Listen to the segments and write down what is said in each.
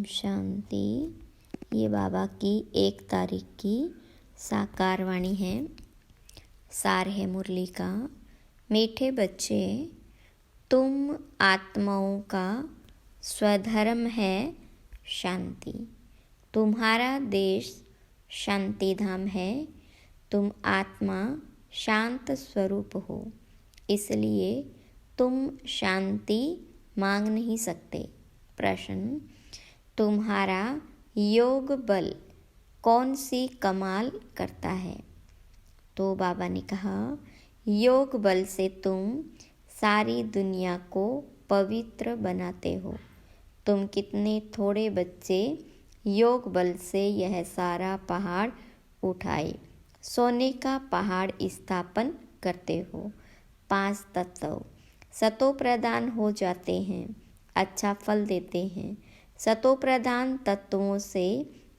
शांति। ये बाबा की 1 तारीख की साकार वाणी है। सार है मुरली का। मीठे बच्चे, तुम आत्माओं का स्वधर्म है शांति। तुम्हारा देश शांति धाम है। तुम आत्मा शांत स्वरूप हो, इसलिए तुम शांति मांग नहीं सकते। प्रश्न, तुम्हारा योग बल कौन सी कमाल करता है? तो बाबा ने कहा, योग बल से तुम सारी दुनिया को पवित्र बनाते हो। तुम कितने थोड़े बच्चे योग बल से यह सारा पहाड़ उठाए, सोने का पहाड़ स्थापन करते हो। 5 तत्व सतो प्रदान हो जाते हैं, अच्छा फल देते हैं। सतो प्रधान तत्वों से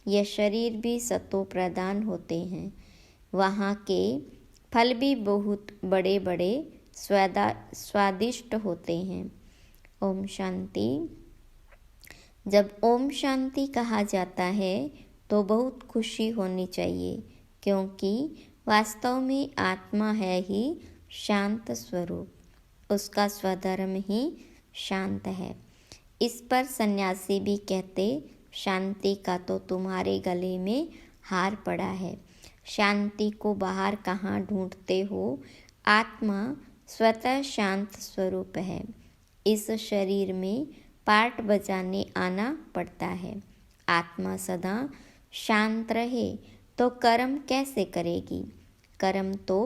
यह शरीर भी सतो प्रधान होते हैं। वहाँ के फल भी बहुत बड़े बड़े स्वादिष्ट होते हैं। ओम शांति। जब ओम शांति कहा जाता है तो बहुत खुशी होनी चाहिए, क्योंकि वास्तव में आत्मा है ही शांत स्वरूप। उसका स्वधर्म ही शांत है। इस पर सन्यासी भी कहते, शांति का तो तुम्हारे गले में हार पड़ा है। शांति को बाहर कहाँ ढूंढते हो? आत्मा स्वतः शांत स्वरूप है। इस शरीर में पार्ट बजाने आना पड़ता है। आत्मा सदा शांत रहे तो कर्म कैसे करेगी? कर्म तो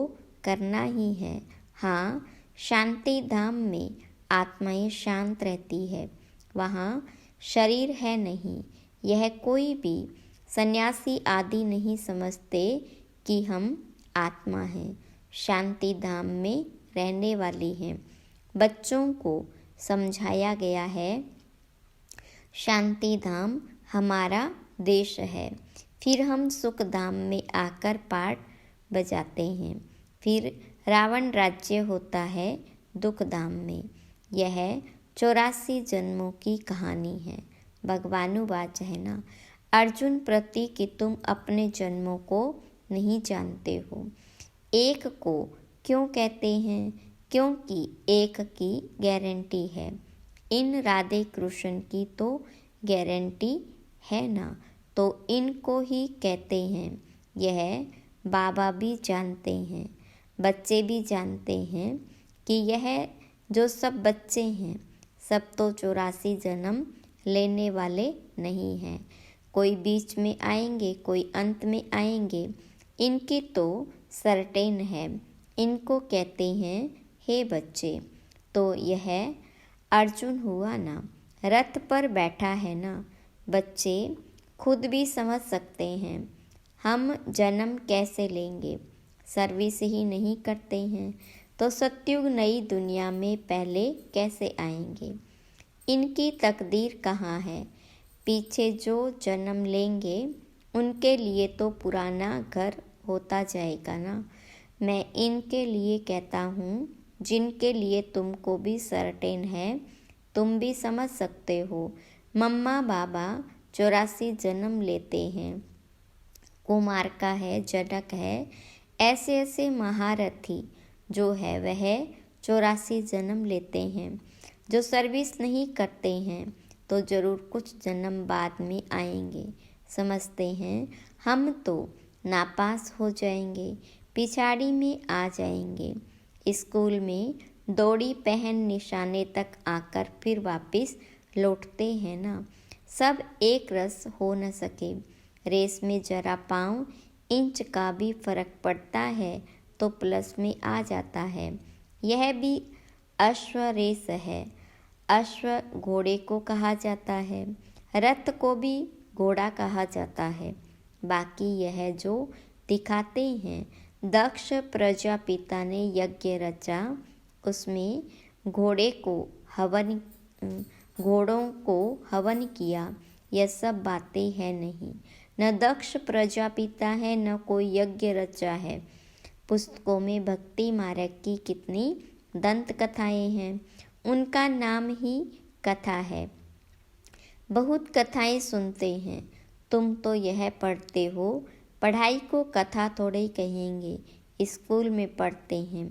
करना ही है। हाँ, शांति धाम में आत्माएं शांत रहती है। वहाँ शरीर है नहीं। यह कोई भी सन्यासी आदि नहीं समझते कि हम आत्मा हैं, शांति धाम में रहने वाली हैं। बच्चों को समझाया गया है, शांति धाम हमारा देश है। फिर हम सुख धाम में आकर पाठ बजाते हैं। फिर रावण राज्य होता है दुख धाम में। यह 84 जन्मों की कहानी है। भगवानुवाच है ना, अर्जुन प्रति कि तुम अपने जन्मों को नहीं जानते हो। एक को क्यों कहते हैं? क्योंकि एक की गारंटी है। इन राधे कृष्ण की तो गारंटी है ना, तो इनको ही कहते हैं। यह बाबा भी जानते हैं, बच्चे भी जानते हैं कि यह जो सब बच्चे हैं सब तो 84 जन्म लेने वाले नहीं हैं। कोई बीच में आएंगे, कोई अंत में आएंगे। इनकी तो सर्टेन है। इनको कहते हैं हे बच्चे। तो यह अर्जुन हुआ ना, रथ पर बैठा है ना। बच्चे खुद भी समझ सकते हैं हम जन्म कैसे लेंगे। सर्विस ही नहीं करते हैं तो सतयुग नई दुनिया में पहले कैसे आएंगे? इनकी तकदीर कहाँ है? पीछे जो जन्म लेंगे उनके लिए तो पुराना घर होता जाएगा ना। मैं इनके लिए कहता हूँ जिनके लिए तुमको भी सर्टेन है। तुम भी समझ सकते हो। मम्मा बाबा 84 जन्म लेते हैं। कुमार का है, जनक है, ऐसे ऐसे महारथी जो है वह 84 जन्म लेते हैं। जो सर्विस नहीं करते हैं तो ज़रूर कुछ जन्म बाद में आएंगे। समझते हैं हम तो नापास हो जाएंगे, पिछाड़ी में आ जाएंगे। स्कूल में दौड़ी पहन निशाने तक आकर फिर वापस लौटते हैं ना। सब एक रस हो न सके। रेस में जरा पाँव इंच का भी फर्क पड़ता है तो प्लस में आ जाता है। यह भी अश्व रेस है। अश्व घोड़े को कहा जाता है, रथ को भी घोड़ा कहा जाता है। बाकी यह जो दिखाते हैं, दक्ष प्रजापिता ने यज्ञ रचा, उसमें घोड़ों को हवन किया। यह सब बातें हैं नहीं। न दक्ष प्रजापिता है, न कोई यज्ञ रचा है। पुस्तकों में भक्ति मार्ग की कितनी दंत कथाएं हैं, उनका नाम ही कथा है। बहुत कथाएं सुनते हैं, तुम तो यह पढ़ते हो। पढ़ाई को कथा थोड़े ही कहेंगे, स्कूल में पढ़ते हैं।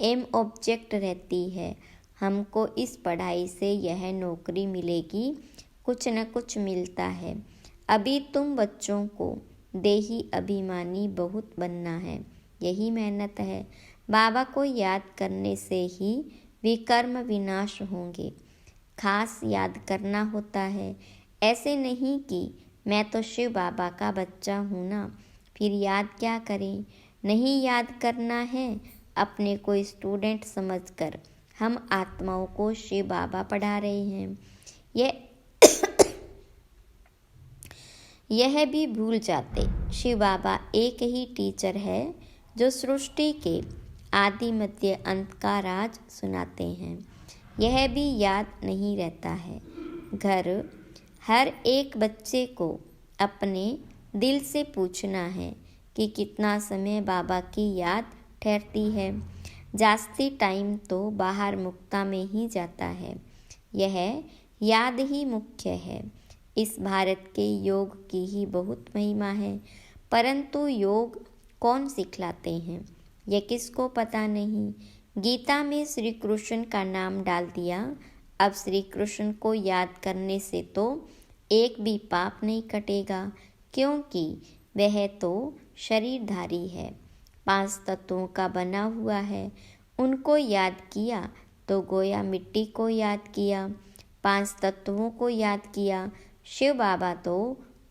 एम ऑब्जेक्ट रहती है, हमको इस पढ़ाई से यह नौकरी मिलेगी, कुछ न कुछ मिलता है। अभी तुम बच्चों को देही अभिमानी बहुत बनना है, यही मेहनत है। बाबा को याद करने से ही विकर्म विनाश होंगे। खास याद करना होता है, ऐसे नहीं कि मैं तो शिव बाबा का बच्चा हूँ ना, फिर याद क्या करें। नहीं याद करना है, अपने को स्टूडेंट समझकर हम आत्माओं को शिव बाबा पढ़ा रहे हैं, यह भी भूल जाते। शिव बाबा एक ही टीचर है जो सृष्टि के आदि मध्य अंत का राज सुनाते हैं, यह भी याद नहीं रहता है। घर हर एक बच्चे को अपने दिल से पूछना है कि कितना समय बाबा की याद ठहरती है। जास्ती टाइम तो बाहर मुक्ता में ही जाता है, यह याद ही मुख्य है। इस भारत के योग की ही बहुत महिमा है, परंतु योग कौन सिखलाते हैं यह किसको पता नहीं। गीता में श्री कृष्ण का नाम डाल दिया। अब श्री कृष्ण को याद करने से तो एक भी पाप नहीं कटेगा, क्योंकि वह तो शरीरधारी है, 5 तत्वों का बना हुआ है। उनको याद किया तो गोया मिट्टी को याद किया, 5 तत्वों को याद किया। शिव बाबा तो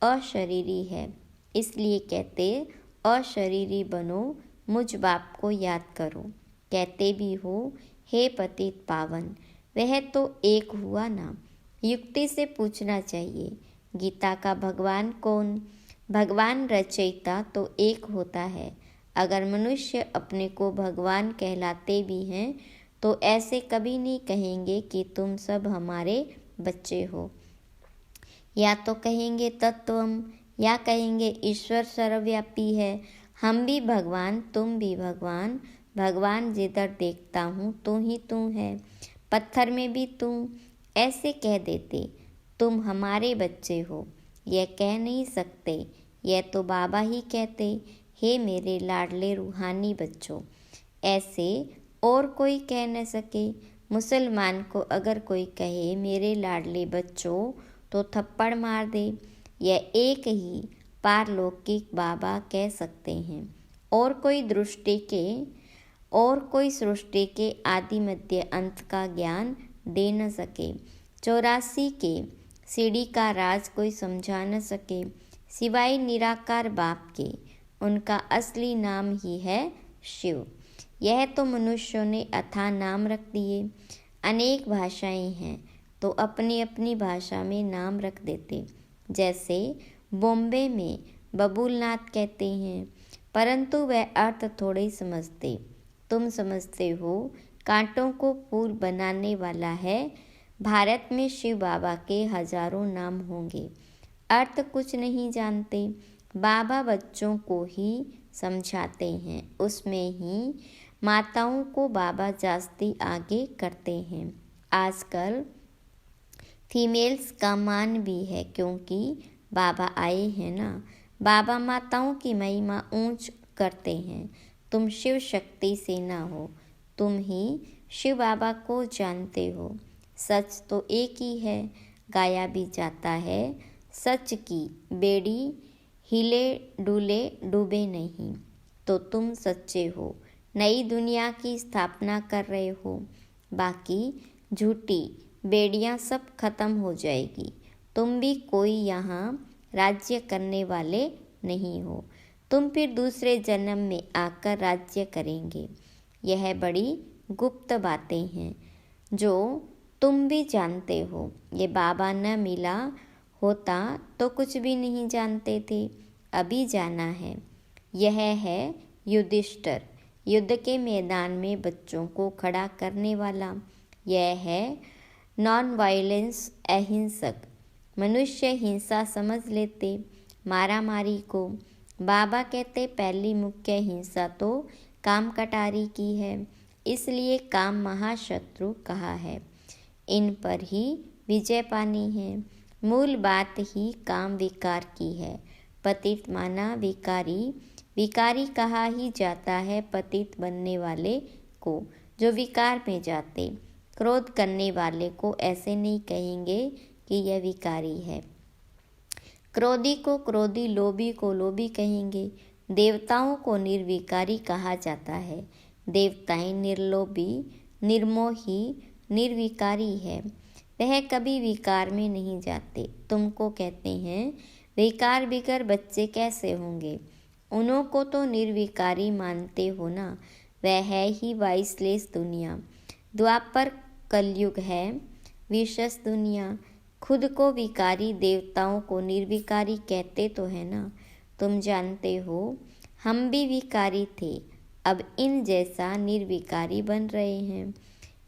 अशरीरी है, इसलिए कहते अशरीरी बनो, मुझ बाप को याद करो। कहते भी हो हे पतित पावन, वह तो एक हुआ ना। युक्ति से पूछना चाहिए, गीता का भगवान कौन। भगवान रचयिता तो एक होता है। अगर मनुष्य अपने को भगवान कहलाते भी हैं तो ऐसे कभी नहीं कहेंगे कि तुम सब हमारे बच्चे हो। या तो कहेंगे तत्वम, या कहेंगे ईश्वर सर्वव्यापी है, हम भी भगवान तुम भी भगवान, भगवान जिधर देखता हूँ तू ही तू है, पत्थर में भी तू। ऐसे कह देते तुम हमारे बच्चे हो, यह कह नहीं सकते, यह तो बाबा ही कहते हे मेरे लाडले रूहानी बच्चों। ऐसे और कोई कह न सके। मुसलमान को अगर कोई कहे मेरे लाडले बच्चों तो थप्पड़ मार दे। यह एक ही पारलौकिक बाबा कह सकते हैं, और कोई सृष्टि के आदि मध्य अंत का ज्ञान दे न सके। 84 के सीढ़ी का राज कोई समझा न सके, सिवाय निराकार बाप के। उनका असली नाम ही है शिव। यह तो मनुष्यों ने अथाह नाम रख दिए। अनेक भाषाएं हैं तो अपनी अपनी भाषा में नाम रख देते। जैसे बॉम्बे में बबूलनाथ कहते हैं, परंतु वह अर्थ थोड़े ही समझते। तुम समझते हो कांटों को फूल बनाने वाला है। भारत में शिव बाबा के हजारों नाम होंगे, अर्थ कुछ नहीं जानते। बाबा बच्चों को ही समझाते हैं, उसमें ही माताओं को बाबा जास्ती आगे करते हैं। आजकल फीमेल्स का मान भी है, क्योंकि बाबा आए हैं ना। बाबा माताओं की महिमा ऊंच करते हैं। तुम शिव शक्ति से ना हो, तुम ही शिव बाबा को जानते हो। सच तो एक ही है, गाया भी जाता है, सच की बेड़ी हिले डुले डूबे नहीं। तो तुम सच्चे हो, नई दुनिया की स्थापना कर रहे हो। बाकी झूठी बेड़ियां सब खत्म हो जाएगी। तुम भी कोई यहाँ राज्य करने वाले नहीं हो, तुम फिर दूसरे जन्म में आकर राज्य करेंगे। यह बड़ी गुप्त बातें हैं जो तुम भी जानते हो। ये बाबा न मिला होता तो कुछ भी नहीं जानते थे, अभी जाना है। यह है युधिष्ठिर, युद्ध के मैदान में बच्चों को खड़ा करने वाला। यह है नॉन वायलेंस, अहिंसक। मनुष्य हिंसा समझ लेते मारा मारी को। बाबा कहते पहली मुख्य हिंसा तो काम कटारी की है, इसलिए काम महाशत्रु कहा है। इन पर ही विजय पानी है। मूल बात ही काम विकार की है। पतित माना विकारी, विकारी कहा ही जाता है पतित बनने वाले को, जो विकार में जाते। क्रोध करने वाले को ऐसे नहीं कहेंगे कि यह विकारी है। क्रोधी को क्रोधी, लोभी को लोभी कहेंगे। देवताओं को निर्विकारी कहा जाता है। देवताएं निर्लोभी, निर्मोही, निर्विकारी है। वह कभी विकार में नहीं जाते। तुमको कहते हैं विकार बिगर बच्चे कैसे होंगे? उन्हों को तो निर्विकारी मानते हो ना। वह है ही वाइसलेस दुनिया। द्वापर कलयुग है विशेष दुनिया। खुद को विकारी, देवताओं को निर्विकारी कहते तो है ना। तुम जानते हो हम भी विकारी थे, अब इन जैसा निर्विकारी बन रहे हैं।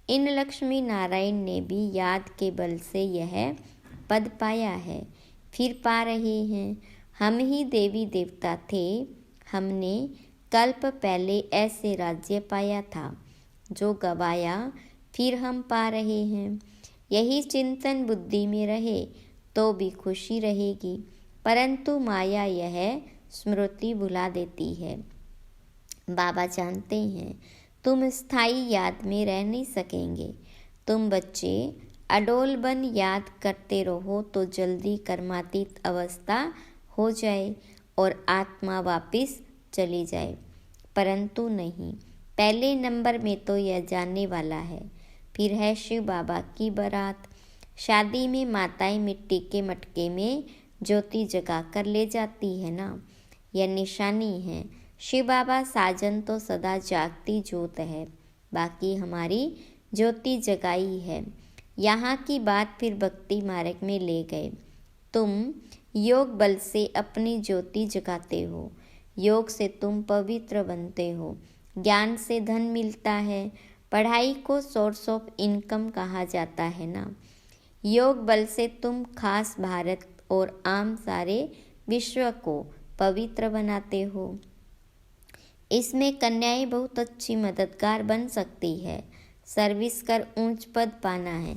इन लक्ष्मी नारायण ने भी याद के बल से यह पद पाया है, फिर पा रहे हैं। हम ही देवी देवता थे, हमने कल्प पहले ऐसे राज्य पाया था जो गवाया, फिर हम पा रहे हैं। यही चिंतन बुद्धि में रहे तो भी खुशी रहेगी, परंतु माया यह स्मृति भुला देती है। बाबा जानते हैं तुम स्थायी याद में रह नहीं सकेंगे। तुम बच्चे अडोल बन याद करते रहो तो जल्दी कर्मातीत अवस्था हो जाए और आत्मा वापिस चली जाए, परंतु नहीं। पहले नंबर में तो यह जानने वाला है। फिर है शिव बाबा की बारात। शादी में माताएं मिट्टी के मटके में ज्योति जगा कर ले जाती है ना, यह निशानी है। शिव बाबा साजन तो सदा जागती ज्योत है, बाकी हमारी ज्योति जगाई है। यहाँ की बात फिर भक्ति मार्ग में ले गए। तुम योग बल से अपनी ज्योति जगाते हो, योग से तुम पवित्र बनते हो। ज्ञान से धन मिलता है। पढ़ाई को सोर्स ऑफ इनकम कहा जाता है ना। योग बल से तुम खास भारत और आम सारे विश्व को पवित्र बनाते हो। इसमें कन्याएं बहुत अच्छी मददगार बन सकती है। सर्विस कर ऊंच पद पाना है।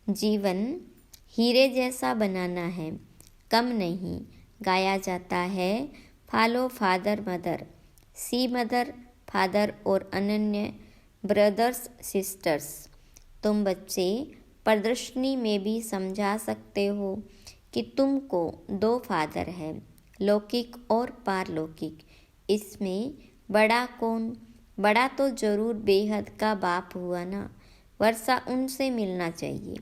जीवन हीरे जैसा बनाना है, कम नहीं। गाया जाता है फॉलो फादर मदर, सी मदर फादर और अनन्य ब्रदर्स सिस्टर्स। तुम बच्चे प्रदर्शनी में भी समझा सकते हो कि तुमको 2 फादर है, लौकिक और पारलौकिक। इसमें बड़ा कौन? बड़ा तो जरूर बेहद का बाप हुआ ना। वर्षा उनसे मिलना चाहिए।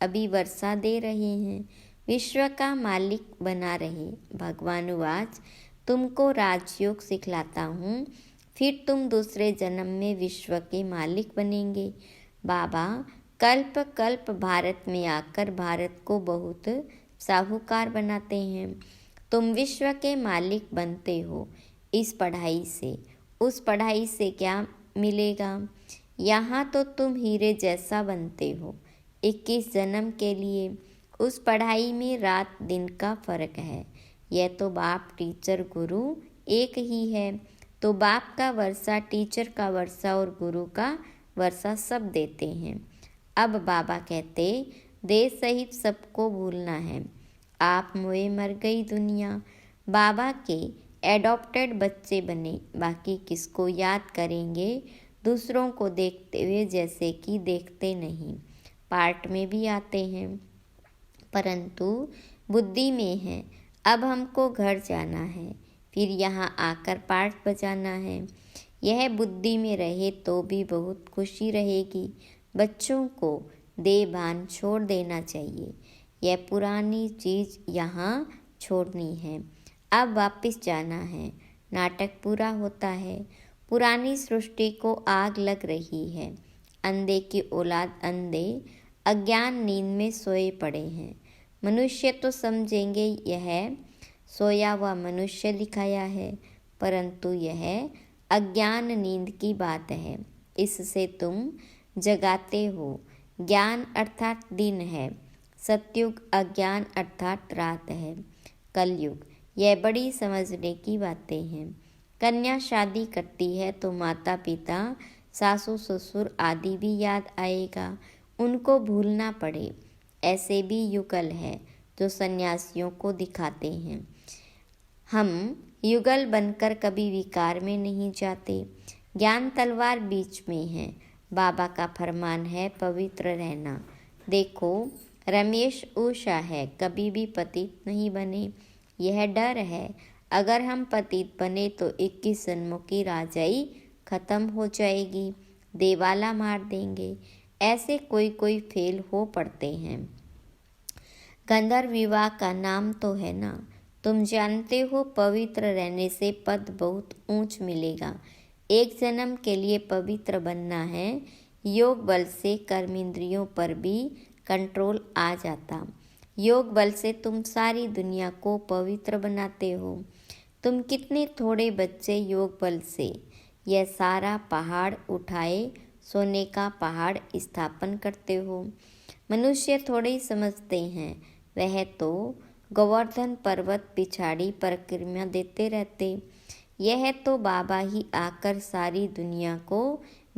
अभी वर्षा दे रहे हैं, विश्व का मालिक बना रहे। भगवान वाच तुमको राजयोग सिखलाता हूँ, फिर तुम दूसरे जन्म में विश्व के मालिक बनेंगे। बाबा कल्प कल्प भारत में आकर भारत को बहुत साहूकार बनाते हैं। तुम विश्व के मालिक बनते हो इस पढ़ाई से। उस पढ़ाई से क्या मिलेगा? यहाँ तो तुम हीरे जैसा बनते हो 21 जन्म के लिए। उस पढ़ाई में रात दिन का फर्क है। यह तो बाप टीचर गुरु एक ही है, तो बाप का वर्षा, टीचर का वर्षा और गुरु का वर्षा सब देते हैं। अब बाबा कहते देश सहित सबको भूलना है। आप मोए मर गई दुनिया। बाबा के एडॉप्टेड बच्चे बने, बाकी किसको याद करेंगे? दूसरों को देखते हुए जैसे कि देखते नहीं। पार्ट में भी आते हैं, परंतु बुद्धि में है। अब हमको घर जाना है, फिर यहाँ आकर पार्ट बजाना है। यह बुद्धि में रहे तो भी बहुत खुशी रहेगी। बच्चों को देभान छोड़ देना चाहिए। यह पुरानी चीज़ यहाँ छोड़नी है, अब वापस जाना है। नाटक पूरा होता है। पुरानी सृष्टि को आग लग रही है। अंधे की औलाद अंधे अज्ञान नींद में सोए पड़े हैं। मनुष्य तो समझेंगे यह सोया हुआ मनुष्य दिखाया है, परंतु यह अज्ञान नींद की बात है। इससे तुम जगाते हो। ज्ञान अर्थात दिन है, सतयुग अज्ञान अर्थात रात है। कलयुग यह बड़ी समझने की बातें हैं। कन्या शादी करती है तो माता पिता सासू ससुर आदि भी याद आएगा, उनको भूलना पड़े। ऐसे भी युगल है जो सन्यासियों को दिखाते हैं। हम युगल बनकर कभी विकार में नहीं जाते। ज्ञान तलवार बीच में है। बाबा का फरमान है पवित्र रहना। देखो, रमेश ऊषा है, कभी भी पतित नहीं बने। यह डर है, अगर हम पतित बने तो 21 जन्मों की राजाई खत्म हो जाएगी, देवाला मार देंगे। ऐसे कोई कोई फेल हो पड़ते हैं। गंधर्व विवाह का नाम तो है ना। तुम जानते हो, पवित्र रहने से पद बहुत ऊंच मिलेगा। एक जन्म के लिए पवित्र बनना है। योग बल से कर्मेंद्रियों पर भी कंट्रोल आ जाता। योग बल से तुम सारी दुनिया को पवित्र बनाते हो। तुम कितने थोड़े बच्चे योग बल से यह सारा पहाड़ उठाए सोने का पहाड़ स्थापन करते हो। मनुष्य थोड़े ही समझते हैं, वह तो गोवर्धन पर्वत पिछाड़ी परिक्रमा देते रहते। यह तो बाबा ही आकर सारी दुनिया को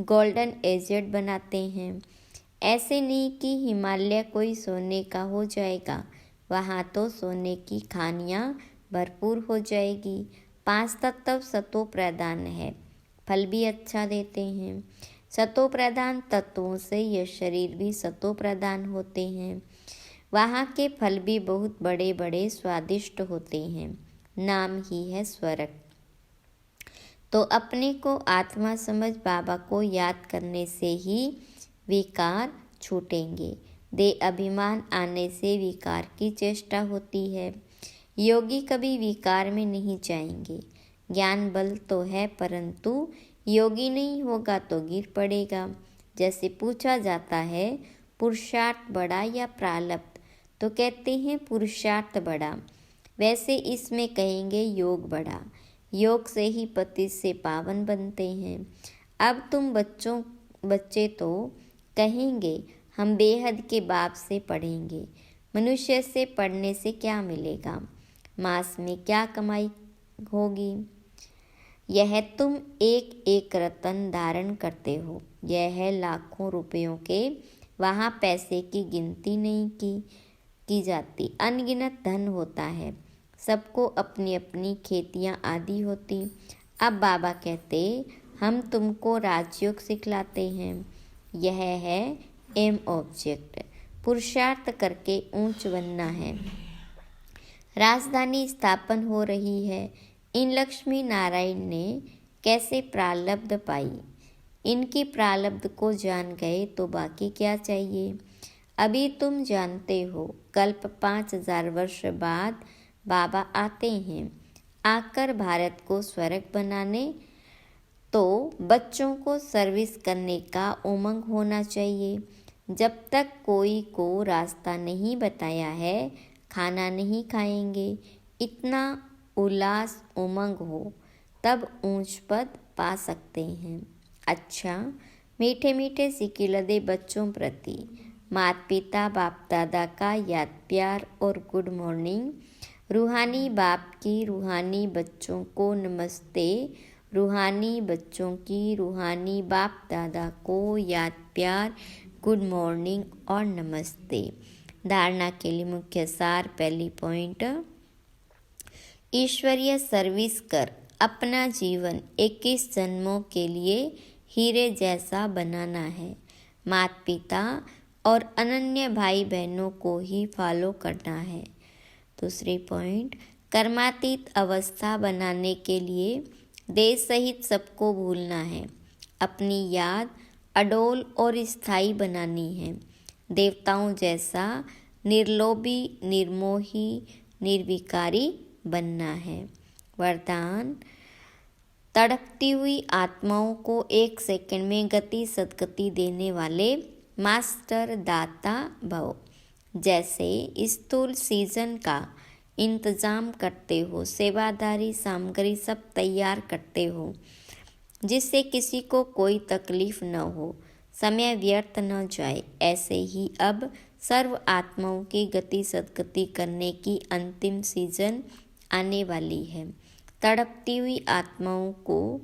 गोल्डन एजेड बनाते हैं। ऐसे नहीं कि हिमालय कोई सोने का हो जाएगा, वहाँ तो सोने की खानियाँ भरपूर हो जाएगी। 5 तत्व सतो प्रधान है, फल भी अच्छा देते हैं। सतो प्रधान तत्वों से यह शरीर भी सतो प्रधान होते हैं। वहाँ के फल भी बहुत बड़े बड़े स्वादिष्ट होते हैं। नाम ही है स्वर्ग। तो अपने को आत्मा समझ बाबा को याद करने से ही विकार छूटेंगे। दे अभिमान आने से विकार की चेष्टा होती है। योगी कभी विकार में नहीं जाएंगे। ज्ञान बल तो है, परंतु योगी नहीं होगा तो गिर पड़ेगा। जैसे पूछा जाता है पुरुषार्थ बड़ा या प्रारब्ध, तो कहते हैं पुरुषार्थ बड़ा। वैसे इसमें कहेंगे योग बड़ा। योग से ही पति से पावन बनते हैं। अब तुम बच्चे तो कहेंगे हम बेहद के बाप से पढ़ेंगे। मनुष्य से पढ़ने से क्या मिलेगा? मास में क्या कमाई होगी? यह तुम एक एक रत्न धारण करते हो, यह है लाखों रुपयों के। वहाँ पैसे की गिनती नहीं की जाती, अनगिनत धन होता है। सबको अपनी अपनी खेतियाँ आदि होती। अब बाबा कहते हम तुमको राजयोग सिखलाते हैं। यह है एम ऑब्जेक्ट, पुरुषार्थ करके ऊंच बनना है। राजधानी स्थापन हो रही है। इन लक्ष्मी नारायण ने कैसे प्रारब्ध पाई? इनकी प्रारब्ध को जान गए तो बाकी क्या चाहिए? अभी तुम जानते हो, कल्प 5000 वर्ष बाद बाबा आते हैं। आकर भारत को स्वर्ग बनाने, तो बच्चों को सर्विस करने का उमंग होना चाहिए। जब तक कोई को रास्ता नहीं बताया है, खाना नहीं खाएंगे। इतना उल्लास उमंग हो तब ऊंच पद पा सकते हैं। अच्छा, मीठे मीठे सिकिलदे बच्चों प्रति माता पिता बाप दादा का याद प्यार और गुड मॉर्निंग। रूहानी बाप की रूहानी बच्चों को नमस्ते। रूहानी बच्चों की रूहानी बाप दादा को याद प्यार, गुड मॉर्निंग और नमस्ते। धारणा के लिए मुख्य सार। पहली पॉइंट, ईश्वरीय सर्विस कर अपना जीवन 21 जन्मों के लिए हीरे जैसा बनाना है। माता पिता और अनन्य भाई बहनों को ही फॉलो करना है। दूसरी पॉइंट, कर्मातीत अवस्था बनाने के लिए देश सहित सबको भूलना है। अपनी याद अडोल और स्थायी बनानी है। देवताओं जैसा निर्लोभी, निर्मोही, निर्विकारी बनना है। वरदान, तड़पती हुई आत्माओं को 1 सेकंड में गति सदगति देने वाले मास्टर दाता भव। जैसे स्थूल सीजन का इंतजाम करते हो, सेवादारी सामग्री सब तैयार करते हो, जिससे किसी को कोई तकलीफ न हो, समय व्यर्थ न जाए। ऐसे ही अब सर्व आत्माओं की गति सदगति करने की अंतिम सीजन आने वाली है। तड़पती हुई आत्माओं को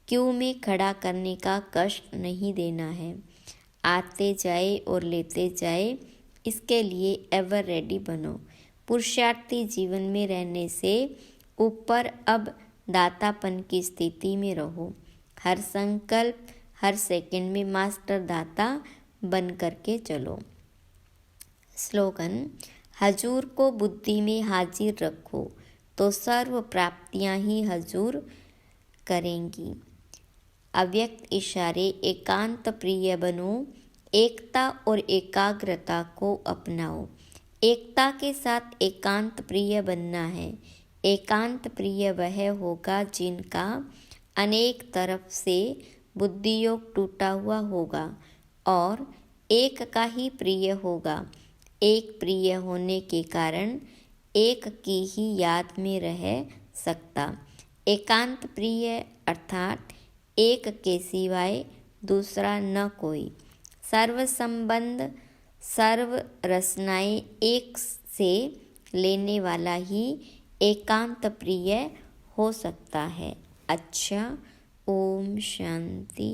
क्यू में खड़ा करने का कष्ट नहीं देना है। आते जाए और लेते जाए, इसके लिए एवर रेडी बनो। पुरुषार्थी जीवन में रहने से ऊपर अब दातापन की स्थिति में रहो। हर संकल्प, हर सेकंड में मास्टर दाता बन करके चलो। स्लोगन: हजूर को बुद्धि में हाजिर रखो तो सर्व प्राप्तियां ही हजूर करेंगी। अव्यक्त इशारे: एकांत प्रिय बनो, एकता और एकाग्रता को अपनाओ। एकता के साथ एकांत प्रिय बनना है। एकांत प्रिय वह होगा जिनका अनेक तरफ से बुद्धियोग टूटा हुआ होगा और एक का ही प्रिय होगा। एक प्रिय होने के कारण एक की ही याद में रह सकता। एकांत प्रिय अर्थात एक के सिवाय दूसरा न कोई। सर्व संबंध, सर्व रचनाएं एक से लेने वाला ही एकांत प्रिय हो सकता है। अच्छा, ओम शांति।